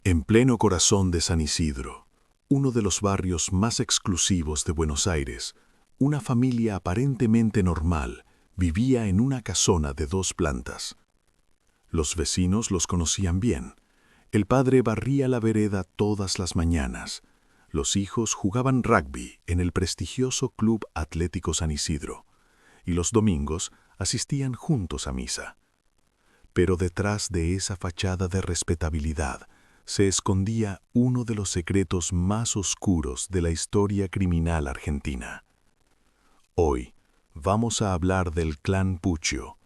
En pleno corazón de San Isidro, uno de los barrios más exclusivos de Buenos Aires, una familia aparentemente normal vivía en una casona de 2 plantas. Los vecinos los conocían bien. El padre barría la vereda todas las mañanas. Los hijos jugaban rugby en el prestigioso Club Atlético San Isidro, y los domingos asistían juntos a misa. Pero detrás de esa fachada de respetabilidad se escondía uno de los secretos más oscuros de la historia criminal argentina. Hoy vamos a hablar del Clan Puccio,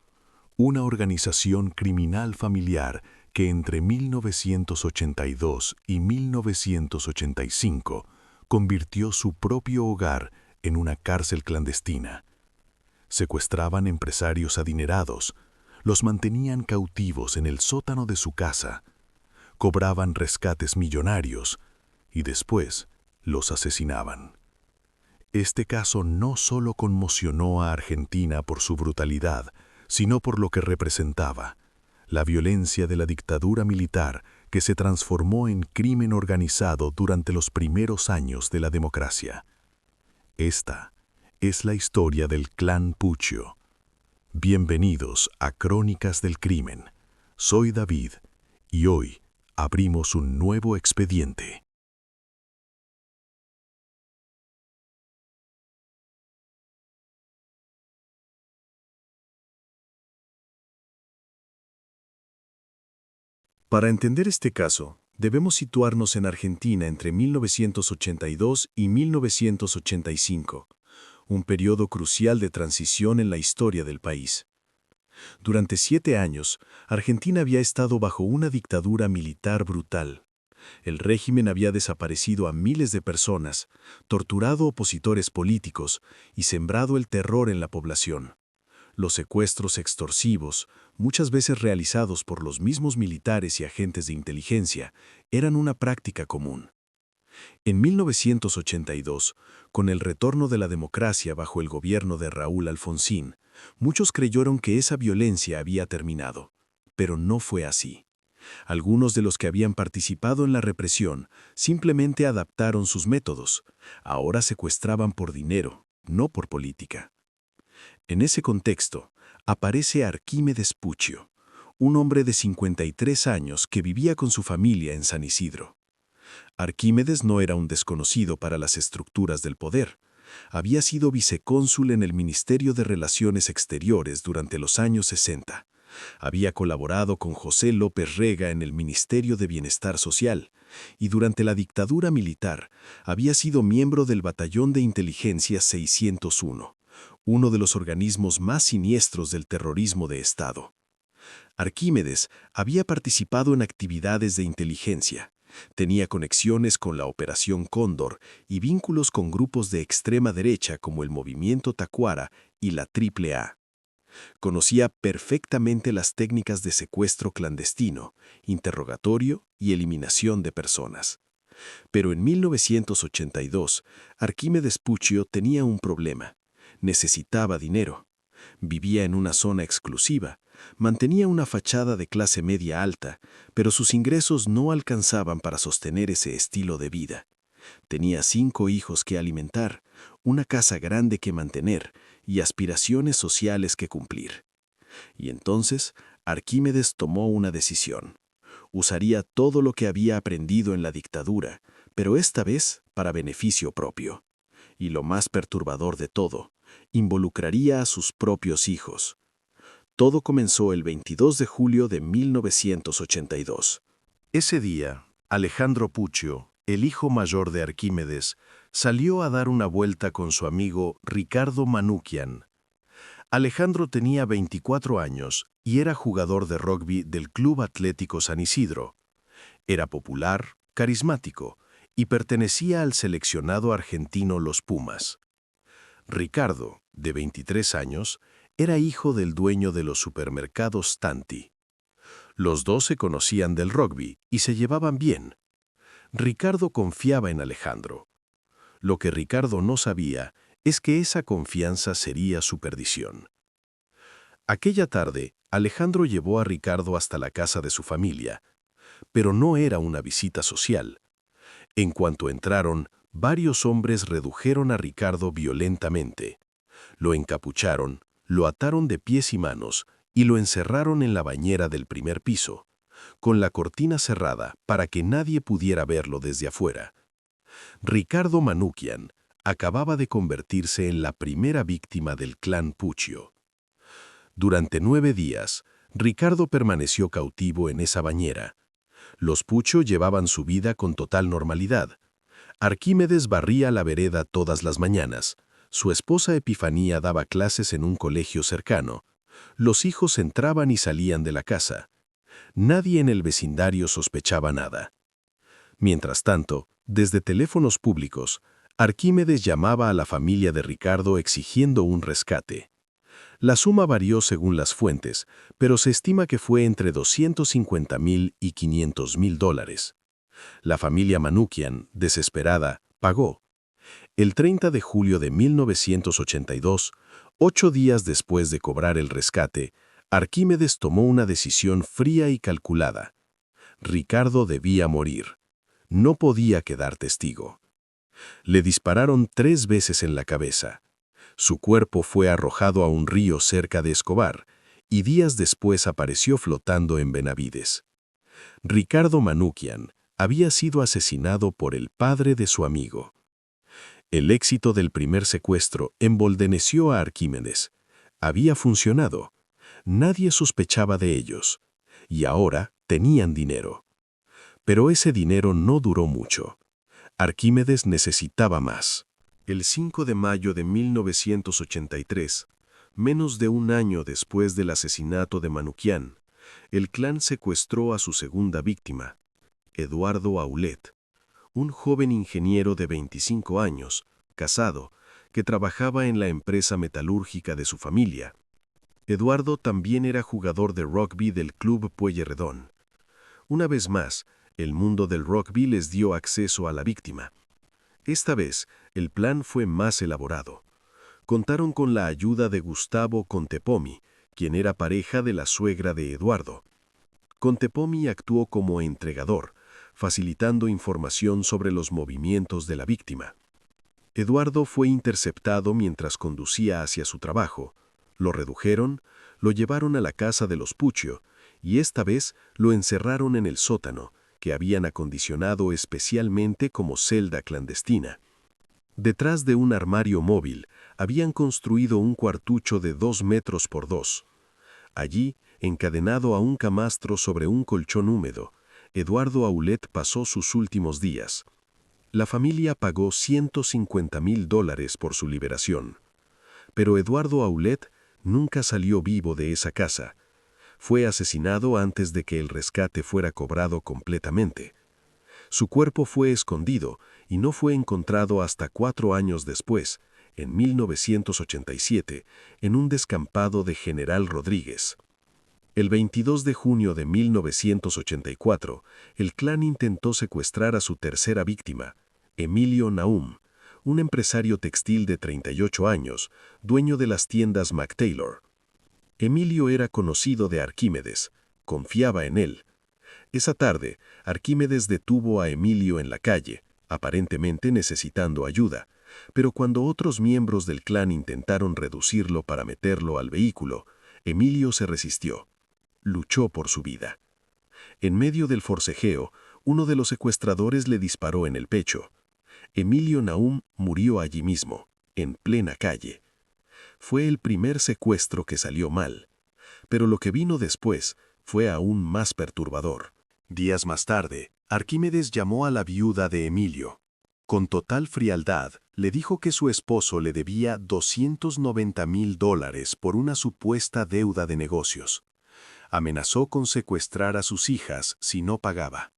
una organización criminal familiar que entre 1982 y 1985 convirtió su propio hogar en una cárcel clandestina. Secuestraban empresarios adinerados, los mantenían cautivos en el sótano de su casa, cobraban rescates millonarios y después los asesinaban. Este caso no solo conmocionó a Argentina por su brutalidad, sino por lo que representaba, la violencia de la dictadura militar que se transformó en crimen organizado durante los primeros años de la democracia. Esta es la historia del Clan Puccio. Bienvenidos a Crónicas del Crimen. Soy David y hoy abrimos un nuevo expediente. Para entender este caso, debemos situarnos en Argentina entre 1982 y 1985, un periodo crucial de transición en la historia del país. Durante 7 años, Argentina había estado bajo una dictadura militar brutal. El régimen había desaparecido a miles de personas, torturado opositores políticos y sembrado el terror en la población. Los secuestros extorsivos, muchas veces realizados por los mismos militares y agentes de inteligencia, eran una práctica común. En 1982, con el retorno de la democracia bajo el gobierno de Raúl Alfonsín, muchos creyeron que esa violencia había terminado, pero no fue así. Algunos de los que habían participado en la represión simplemente adaptaron sus métodos. Ahora secuestraban por dinero, no por política. En ese contexto, aparece Arquímedes Puccio, un hombre de 53 años que vivía con su familia en San Isidro. Arquímedes no era un desconocido para las estructuras del poder. Había sido vicecónsul en el Ministerio de Relaciones Exteriores durante los años 60. Había colaborado con José López Rega en el Ministerio de Bienestar Social y durante la dictadura militar había sido miembro del Batallón de Inteligencia 601, uno de los organismos más siniestros del terrorismo de Estado. Arquímedes había participado en actividades de inteligencia, tenía conexiones con la Operación Cóndor y vínculos con grupos de extrema derecha como el Movimiento Tacuara y la AAA. Conocía perfectamente las técnicas de secuestro clandestino, interrogatorio y eliminación de personas. Pero en 1982, Arquímedes Puccio tenía un problema. Necesitaba dinero. Vivía en una zona exclusiva, mantenía una fachada de clase media alta, pero sus ingresos no alcanzaban para sostener ese estilo de vida. Tenía 5 hijos que alimentar, una casa grande que mantener y aspiraciones sociales que cumplir. Y entonces, Arquímedes tomó una decisión. Usaría todo lo que había aprendido en la dictadura, pero esta vez para beneficio propio. Y lo más perturbador de todo, involucraría a sus propios hijos. Todo comenzó el 22 de julio de 1982. Ese día, Alejandro Puccio, el hijo mayor de Arquímedes, salió a dar una vuelta con su amigo Ricardo Manukyan. Alejandro tenía 24 años y era jugador de rugby del Club Atlético San Isidro. Era popular, carismático y pertenecía al seleccionado argentino Los Pumas. Ricardo, de 23 años, era hijo del dueño de los supermercados Tanti. Los dos se conocían del rugby y se llevaban bien. Ricardo confiaba en Alejandro. Lo que Ricardo no sabía es que esa confianza sería su perdición. Aquella tarde, Alejandro llevó a Ricardo hasta la casa de su familia. Pero no era una visita social. En cuanto entraron, varios hombres redujeron a Ricardo violentamente. Lo encapucharon, lo ataron de pies y manos y lo encerraron en la bañera del primer piso, con la cortina cerrada para que nadie pudiera verlo desde afuera. Ricardo Manukyan acababa de convertirse en la primera víctima del clan Puccio. Durante 9 días, Ricardo permaneció cautivo en esa bañera. Los Puccio llevaban su vida con total normalidad. Arquímedes barría la vereda todas las mañanas. Su esposa Epifanía daba clases en un colegio cercano. Los hijos entraban y salían de la casa. Nadie en el vecindario sospechaba nada. Mientras tanto, desde teléfonos públicos, Arquímedes llamaba a la familia de Ricardo exigiendo un rescate. La suma varió según las fuentes, pero se estima que fue entre $250,000 y $500,000. La familia Manukyan, desesperada, pagó. El 30 de julio de 1982, 8 días después de cobrar el rescate, Arquímedes tomó una decisión fría y calculada. Ricardo debía morir. No podía quedar testigo. Le dispararon 3 veces en la cabeza. Su cuerpo fue arrojado a un río cerca de Escobar, y días después apareció flotando en Benavides. Ricardo Manukyan había sido asesinado por el padre de su amigo. El éxito del primer secuestro emboldeneció a Arquímedes. Había funcionado. Nadie sospechaba de ellos. Y ahora tenían dinero. Pero ese dinero no duró mucho. Arquímedes necesitaba más. El 5 de mayo de 1983, menos de un año después del asesinato de Manukyan, el clan secuestró a su segunda víctima, Eduardo Aulet, un joven ingeniero de 25 años, casado, que trabajaba en la empresa metalúrgica de su familia. Eduardo también era jugador de rugby del Club Pueyrredón. Una vez más, el mundo del rugby les dio acceso a la víctima. Esta vez, el plan fue más elaborado. Contaron con la ayuda de Gustavo Contepomi, quien era pareja de la suegra de Eduardo. Contepomi actuó como entregador, facilitando información sobre los movimientos de la víctima. Eduardo fue interceptado mientras conducía hacia su trabajo. Lo redujeron, lo llevaron a la casa de los Puccio y esta vez lo encerraron en el sótano, que habían acondicionado especialmente como celda clandestina. Detrás de un armario móvil habían construido un cuartucho de 2 metros por 2. Allí, encadenado a un camastro sobre un colchón húmedo, Eduardo Aulet pasó sus últimos días. La familia pagó $150,000 por su liberación. Pero Eduardo Aulet nunca salió vivo de esa casa. Fue asesinado antes de que el rescate fuera cobrado completamente. Su cuerpo fue escondido y no fue encontrado hasta 4 años después, en 1987, en un descampado de General Rodríguez. El 22 de junio de 1984, el clan intentó secuestrar a su tercera víctima, Emilio Naum, un empresario textil de 38 años, dueño de las tiendas McTaylor. Emilio era conocido de Arquímedes, confiaba en él. Esa tarde, Arquímedes detuvo a Emilio en la calle, aparentemente necesitando ayuda, pero cuando otros miembros del clan intentaron reducirlo para meterlo al vehículo, Emilio se resistió. Luchó por su vida. En medio del forcejeo, uno de los secuestradores le disparó en el pecho. Emilio Naum murió allí mismo, en plena calle. Fue el primer secuestro que salió mal, pero lo que vino después fue aún más perturbador. Días más tarde, Arquímedes llamó a la viuda de Emilio. Con total frialdad, le dijo que su esposo le debía $290,000 por una supuesta deuda de negocios. Amenazó con secuestrar a sus hijas si no pagaba.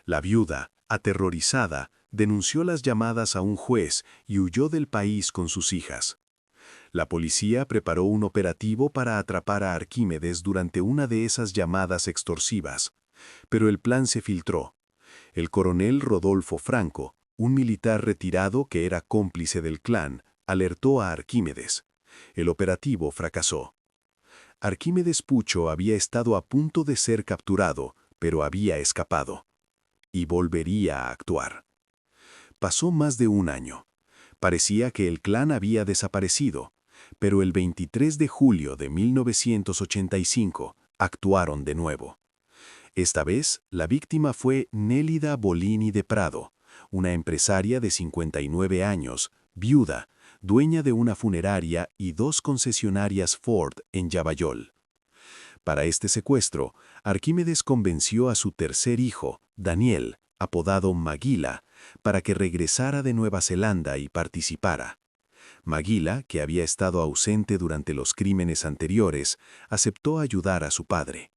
La viuda, aterrorizada, denunció las llamadas a un juez y huyó del país con sus hijas. La policía preparó un operativo para atrapar a Arquímedes durante una de esas llamadas extorsivas, pero el plan se filtró. El coronel Rodolfo Franco, un militar retirado que era cómplice del clan, alertó a Arquímedes. El operativo fracasó. Arquímedes Puccio había estado a punto de ser capturado, pero había escapado. Y volvería a actuar. Pasó más de un año. Parecía que el clan había desaparecido, pero el 23 de julio de 1985 actuaron de nuevo. Esta vez, la víctima fue Nélida Bolini de Prado, una empresaria de 59 años, viuda, dueña de una funeraria y 2 concesionarias Ford en Yavayol. Para este secuestro, Arquímedes convenció a su tercer hijo, Daniel, apodado Maguila, para que regresara de Nueva Zelanda y participara. Maguila, que había estado ausente durante los crímenes anteriores, aceptó ayudar a su padre.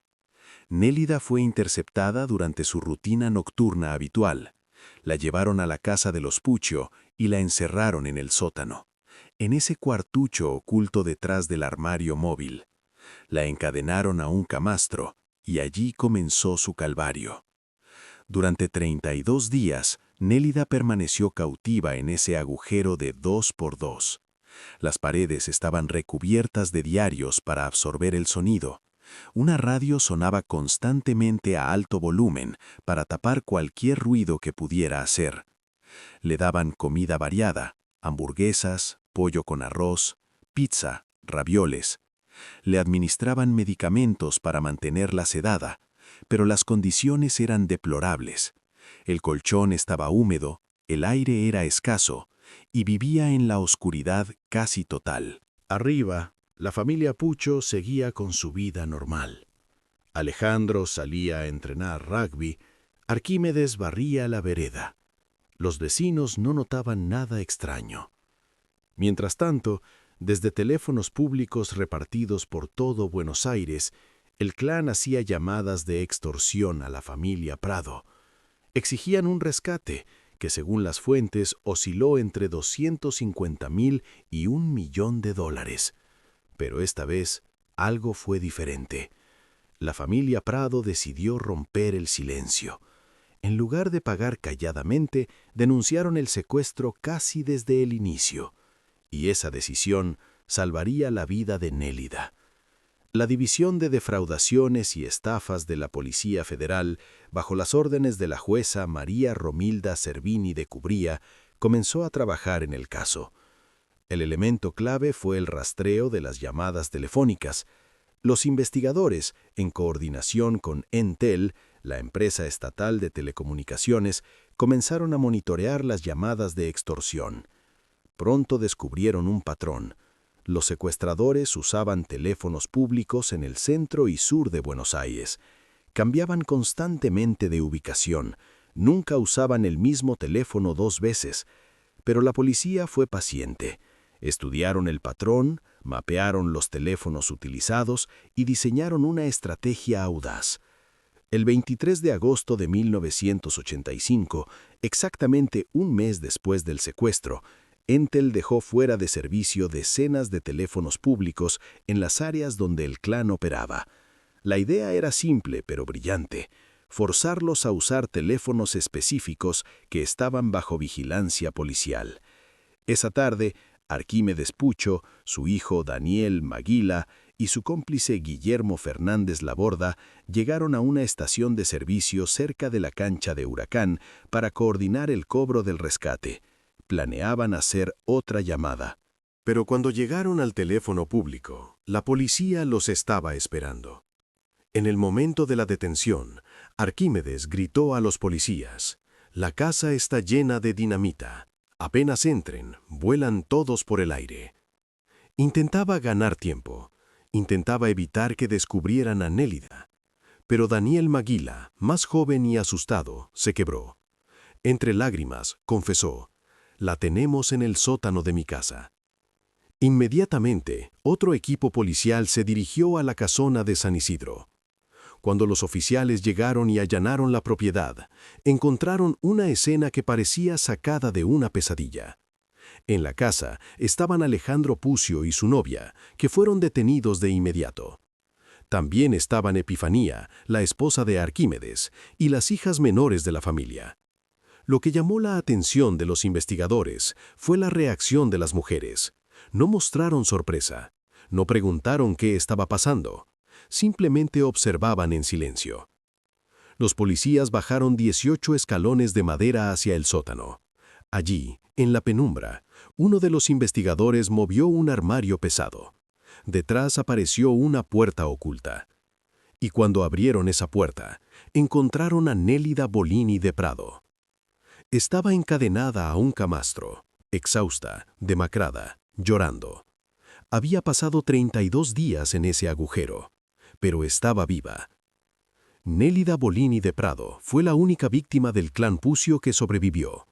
Nélida fue interceptada durante su rutina nocturna habitual. La llevaron a la casa de los Puccio y la encerraron en el sótano, en ese cuartucho oculto detrás del armario móvil. La encadenaron a un camastro y allí comenzó su calvario. Durante 32 días, Nélida permaneció cautiva en ese agujero de 2 por 2. Las paredes estaban recubiertas de diarios para absorber el sonido. Una radio sonaba constantemente a alto volumen para tapar cualquier ruido que pudiera hacer. Le daban comida variada, hamburguesas, pollo con arroz, pizza, ravioles. Le administraban medicamentos para mantenerla sedada, pero las condiciones eran deplorables. El colchón estaba húmedo, el aire era escaso, y vivía en la oscuridad casi total. Arriba, la familia Puccio seguía con su vida normal. Alejandro salía a entrenar rugby, Arquímedes barría la vereda. Los vecinos no notaban nada extraño. Mientras tanto, desde teléfonos públicos repartidos por todo Buenos Aires, el clan hacía llamadas de extorsión a la familia Prado. Exigían un rescate que, según las fuentes, osciló entre 250.000 y $1.000.000. Pero esta vez, algo fue diferente. La familia Prado decidió romper el silencio. En lugar de pagar calladamente, denunciaron el secuestro casi desde el inicio. Y esa decisión salvaría la vida de Nélida. La División de Defraudaciones y Estafas de la Policía Federal, bajo las órdenes de la jueza María Romilda Cervini de Cubría, comenzó a trabajar en el caso. El elemento clave fue el rastreo de las llamadas telefónicas. Los investigadores, en coordinación con Entel, la empresa estatal de telecomunicaciones, comenzaron a monitorear las llamadas de extorsión. Pronto descubrieron un patrón. Los secuestradores usaban teléfonos públicos en el centro y sur de Buenos Aires. Cambiaban constantemente de ubicación. Nunca usaban el mismo teléfono 2 veces. Pero la policía fue paciente. Estudiaron el patrón, mapearon los teléfonos utilizados y diseñaron una estrategia audaz. El 23 de agosto de 1985, exactamente un mes después del secuestro, Entel dejó fuera de servicio decenas de teléfonos públicos en las áreas donde el clan operaba. La idea era simple pero brillante: forzarlos a usar teléfonos específicos que estaban bajo vigilancia policial. Esa tarde, Arquímedes Puccio, su hijo Daniel Maguila y su cómplice Guillermo Fernández Laborda llegaron a una estación de servicio cerca de la cancha de Huracán para coordinar el cobro del rescate. Planeaban hacer otra llamada. Pero cuando llegaron al teléfono público, la policía los estaba esperando. En el momento de la detención, Arquímedes gritó a los policías: «La casa está llena de dinamita. Apenas entren, vuelan todos por el aire». Intentaba ganar tiempo. Intentaba evitar que descubrieran a Nélida. Pero Daniel Maguila, más joven y asustado, se quebró. Entre lágrimas, confesó: «La tenemos en el sótano de mi casa». Inmediatamente, otro equipo policial se dirigió a la casona de San Isidro. Cuando los oficiales llegaron y allanaron la propiedad, encontraron una escena que parecía sacada de una pesadilla. En la casa estaban Alejandro Puccio y su novia, que fueron detenidos de inmediato. También estaban Epifanía, la esposa de Arquímedes, y las hijas menores de la familia. Lo que llamó la atención de los investigadores fue la reacción de las mujeres. No mostraron sorpresa, no preguntaron qué estaba pasando, simplemente observaban en silencio. Los policías bajaron 18 escalones de madera hacia el sótano. Allí, en la penumbra, uno de los investigadores movió un armario pesado. Detrás apareció una puerta oculta. Y cuando abrieron esa puerta, encontraron a Nélida Bolini de Prado. Estaba encadenada a un camastro, exhausta, demacrada, llorando. Había pasado 32 días en ese agujero, pero estaba viva. Nélida Bolini de Prado fue la única víctima del clan Puccio que sobrevivió.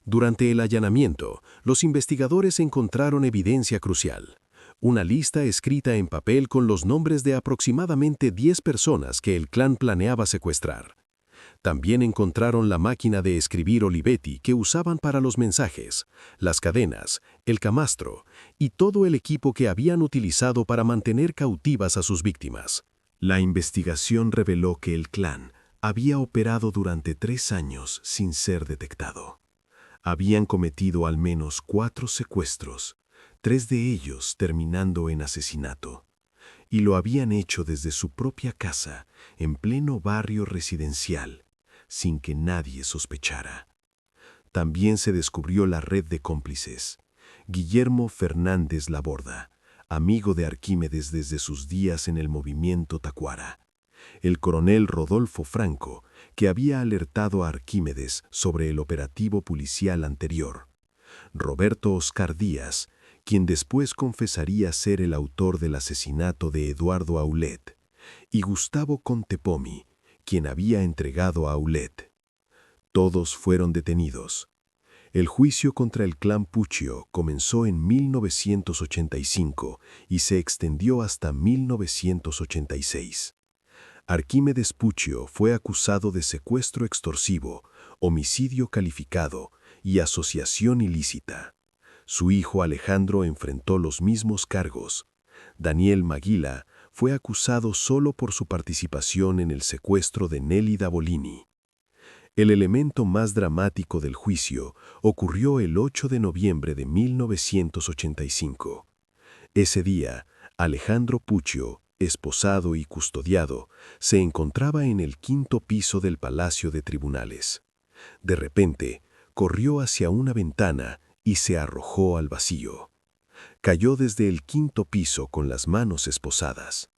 Durante el allanamiento, los investigadores encontraron evidencia crucial. Una lista escrita en papel con los nombres de aproximadamente 10 personas que el clan planeaba secuestrar. También encontraron la máquina de escribir Olivetti que usaban para los mensajes, las cadenas, el camastro y todo el equipo que habían utilizado para mantener cautivas a sus víctimas. La investigación reveló que el clan había operado durante 3 años sin ser detectado. Habían cometido al menos 4 secuestros, 3 de ellos terminando en asesinato, y lo habían hecho desde su propia casa, en pleno barrio residencial, sin que nadie sospechara. También se descubrió la red de cómplices. Guillermo Fernández Laborda, amigo de Arquímedes desde sus días en el movimiento Tacuara. El coronel Rodolfo Franco, que había alertado a Arquímedes sobre el operativo policial anterior. Roberto Oscar Díaz, quien después confesaría ser el autor del asesinato de Eduardo Aulet, y Gustavo Contepomi, quien había entregado a Aulet. Todos fueron detenidos. El juicio contra el clan Puccio comenzó en 1985 y se extendió hasta 1986. Arquímedes Puccio fue acusado de secuestro extorsivo, homicidio calificado y asociación ilícita. Su hijo Alejandro enfrentó los mismos cargos. Daniel Maguila fue acusado solo por su participación en el secuestro de Nélida Bolini. El elemento más dramático del juicio ocurrió el 8 de noviembre de 1985. Ese día, Alejandro Puccio, esposado y custodiado, se encontraba en el 5º piso del Palacio de Tribunales. De repente, corrió hacia una ventana y se arrojó al vacío. Cayó desde el 5º piso con las manos esposadas.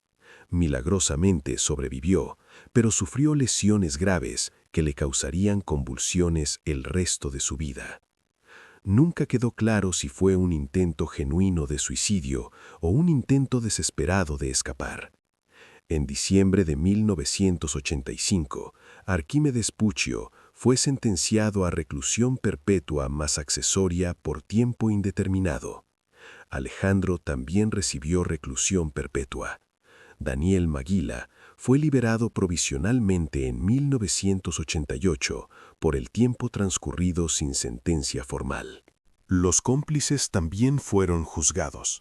Milagrosamente sobrevivió, pero sufrió lesiones graves que le causarían convulsiones el resto de su vida. Nunca quedó claro si fue un intento genuino de suicidio o un intento desesperado de escapar. En diciembre de 1985, Arquímedes Puccio fue sentenciado a reclusión perpetua más accesoria por tiempo indeterminado. Alejandro también recibió reclusión perpetua. Daniel Maguila fue liberado provisionalmente en 1988 por el tiempo transcurrido sin sentencia formal. Los cómplices también fueron juzgados.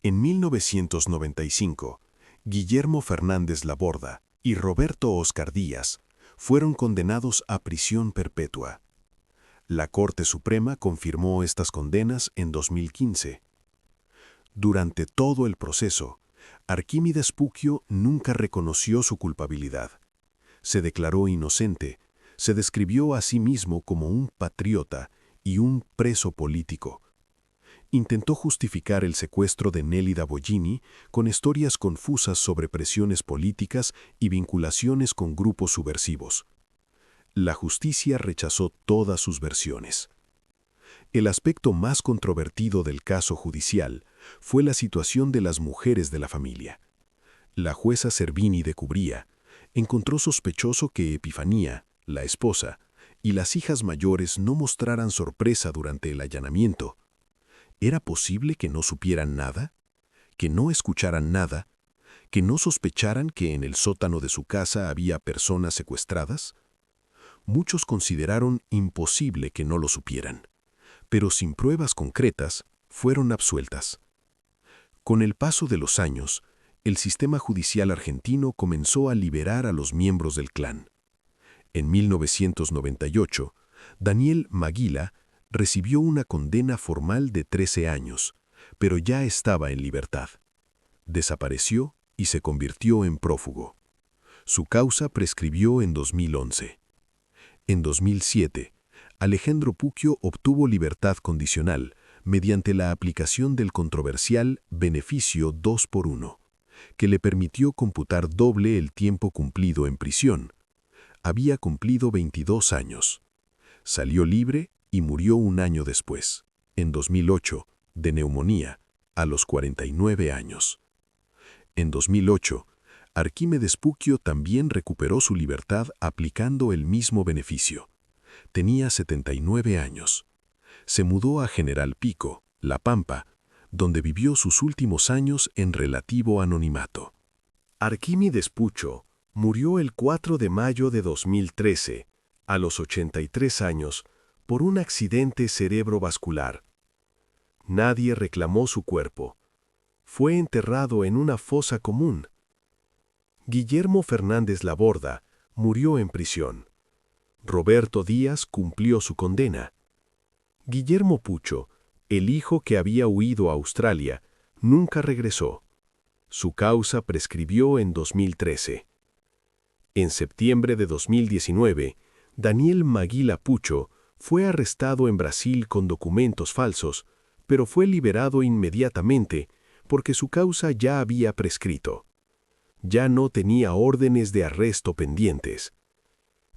En 1995, Guillermo Fernández Laborda y Roberto Oscar Díaz fueron condenados a prisión perpetua. La Corte Suprema confirmó estas condenas en 2015. Durante todo el proceso, Arquímedes Puccio nunca reconoció su culpabilidad. Se declaró inocente, se describió a sí mismo como un patriota y un preso político. Intentó justificar el secuestro de Nélida Bolini con historias confusas sobre presiones políticas y vinculaciones con grupos subversivos. La justicia rechazó todas sus versiones. El aspecto más controvertido del caso judicial fue la situación de las mujeres de la familia. La jueza Servini de Cubría encontró sospechoso que Epifanía, la esposa, y las hijas mayores no mostraran sorpresa durante el allanamiento. ¿Era posible que no supieran nada? ¿Que no escucharan nada? ¿Que no sospecharan que en el sótano de su casa había personas secuestradas? Muchos consideraron imposible que no lo supieran, pero sin pruebas concretas, fueron absueltas. Con el paso de los años, el sistema judicial argentino comenzó a liberar a los miembros del clan. En 1998, Daniel Maguila recibió una condena formal de 13 años, pero ya estaba en libertad. Desapareció y se convirtió en prófugo. Su causa prescribió en 2011. En 2007, Alejandro Puccio obtuvo libertad condicional mediante la aplicación del controversial beneficio 2 por 1, que le permitió computar doble el tiempo cumplido en prisión. Había cumplido 22 años. Salió libre y murió un año después, en 2008, de neumonía, a los 49 años. En 2008, Arquímedes Puccio también recuperó su libertad aplicando el mismo beneficio. Tenía 79 años. Se mudó a General Pico, La Pampa, donde vivió sus últimos años en relativo anonimato. Arquímedes Puccio murió el 4 de mayo de 2013, a los 83 años, por un accidente cerebrovascular. Nadie reclamó su cuerpo. Fue enterrado en una fosa común. Guillermo Fernández Laborda murió en prisión. Roberto Díaz cumplió su condena. Guillermo Puccio, el hijo que había huido a Australia, nunca regresó. Su causa prescribió en 2013. En septiembre de 2019, Daniel Maguila Puccio fue arrestado en Brasil con documentos falsos, pero fue liberado inmediatamente porque su causa ya había prescrito. Ya no tenía órdenes de arresto pendientes.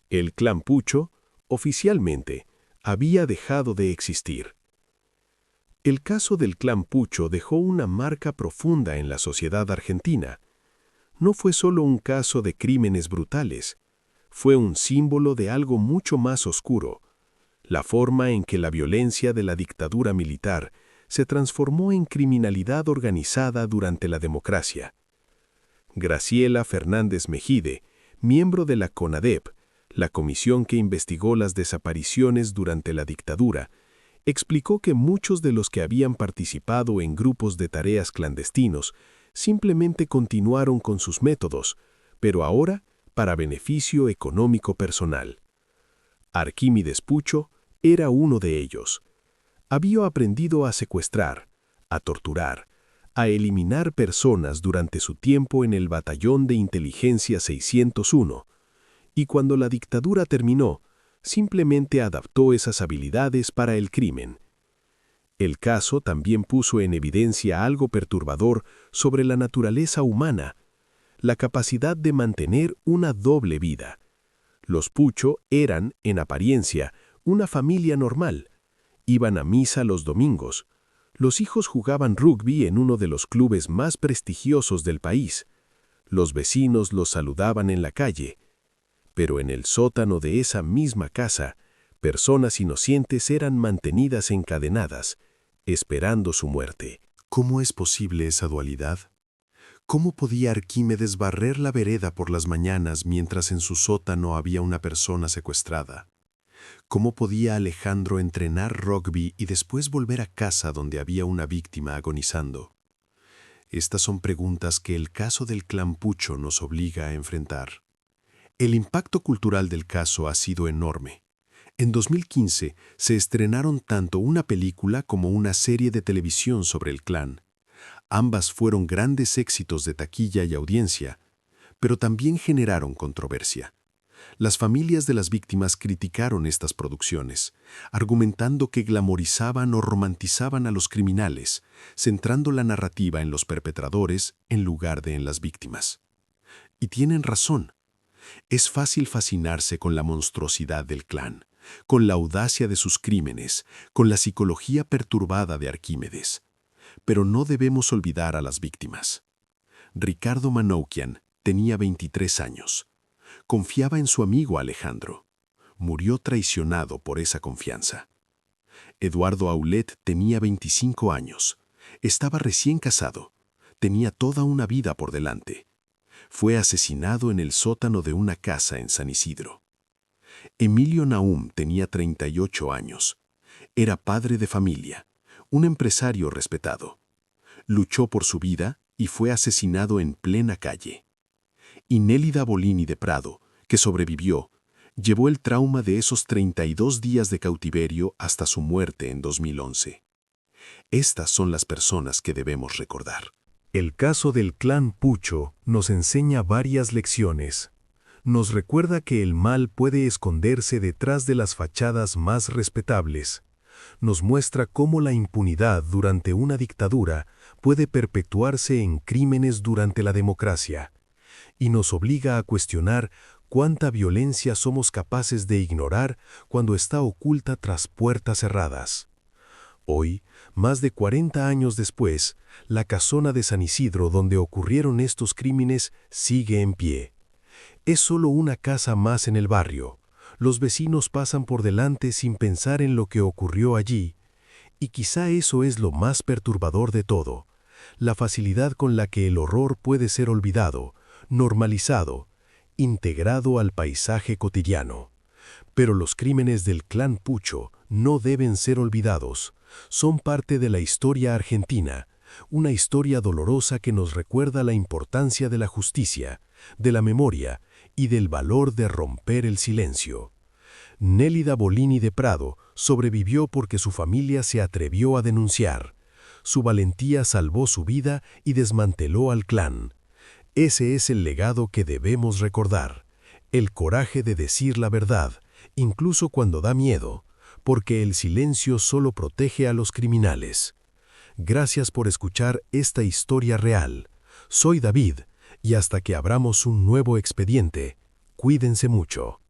El clan Puccio, oficialmente, había dejado de existir. El caso del clan Puccio dejó una marca profunda en la sociedad argentina. No fue solo un caso de crímenes brutales, fue un símbolo de algo mucho más oscuro, la forma en que la violencia de la dictadura militar se transformó en criminalidad organizada durante la democracia. Graciela Fernández Mejide, miembro de la CONADEP, la comisión que investigó las desapariciones durante la dictadura, explicó que muchos de los que habían participado en grupos de tareas clandestinos simplemente continuaron con sus métodos, pero ahora para beneficio económico personal. Arquímedes Puccio era uno de ellos. Había aprendido a secuestrar, a torturar, a eliminar personas durante su tiempo en el Batallón de Inteligencia 601, y cuando la dictadura terminó, simplemente adaptó esas habilidades para el crimen. El caso también puso en evidencia algo perturbador sobre la naturaleza humana, la capacidad de mantener una doble vida. Los Puccio eran, en apariencia, una familia normal. Iban a misa los domingos. Los hijos jugaban rugby en uno de los clubes más prestigiosos del país. Los vecinos los saludaban en la calle. Pero en el sótano de esa misma casa, personas inocentes eran mantenidas encadenadas, esperando su muerte. ¿Cómo es posible esa dualidad? ¿Cómo podía Arquímedes barrer la vereda por las mañanas mientras en su sótano había una persona secuestrada? ¿Cómo podía Alejandro entrenar rugby y después volver a casa donde había una víctima agonizando? Estas son preguntas que el caso del clan Puccio nos obliga a enfrentar. El impacto cultural del caso ha sido enorme. En 2015 se estrenaron tanto una película como una serie de televisión sobre el clan. Ambas fueron grandes éxitos de taquilla y audiencia, pero también generaron controversia. Las familias de las víctimas criticaron estas producciones, argumentando que glamorizaban o romantizaban a los criminales, centrando la narrativa en los perpetradores en lugar de en las víctimas. Y tienen razón. Es fácil fascinarse con la monstruosidad del clan, con la audacia de sus crímenes, con la psicología perturbada de Arquímedes. Pero no debemos olvidar a las víctimas. Ricardo Manoukian tenía 23 años. Confiaba en su amigo Alejandro. Murió traicionado por esa confianza. Eduardo Aulet tenía 25 años. Estaba recién casado. Tenía toda una vida por delante. Fue asesinado en el sótano de una casa en San Isidro. Emilio Naum tenía 38 años. Era padre de familia, un empresario respetado. Luchó por su vida y fue asesinado en plena calle. Y Nélida Bolini de Prado, que sobrevivió, llevó el trauma de esos 32 días de cautiverio hasta su muerte en 2011. Estas son las personas que debemos recordar. El caso del clan Puccio nos enseña varias lecciones. Nos recuerda que el mal puede esconderse detrás de las fachadas más respetables. Nos muestra cómo la impunidad durante una dictadura puede perpetuarse en crímenes durante la democracia. Y nos obliga a cuestionar cuánta violencia somos capaces de ignorar cuando está oculta tras puertas cerradas. Hoy, más de 40 años después, la casona de San Isidro donde ocurrieron estos crímenes sigue en pie. Es solo una casa más en el barrio. Los vecinos pasan por delante sin pensar en lo que ocurrió allí. Y quizá eso es lo más perturbador de todo, la facilidad con la que el horror puede ser olvidado, normalizado, integrado al paisaje cotidiano. Pero los crímenes del clan Pucho no deben ser olvidados. Son parte de la historia argentina, una historia dolorosa que nos recuerda la importancia de la justicia, de la memoria y del valor de romper el silencio. Nélida Bolini de Prado sobrevivió porque su familia se atrevió a denunciar. Su valentía salvó su vida y desmanteló al clan. Ese es el legado que debemos recordar, el coraje de decir la verdad, incluso cuando da miedo, porque el silencio solo protege a los criminales. Gracias por escuchar esta historia real. Soy David, y hasta que abramos un nuevo expediente, cuídense mucho.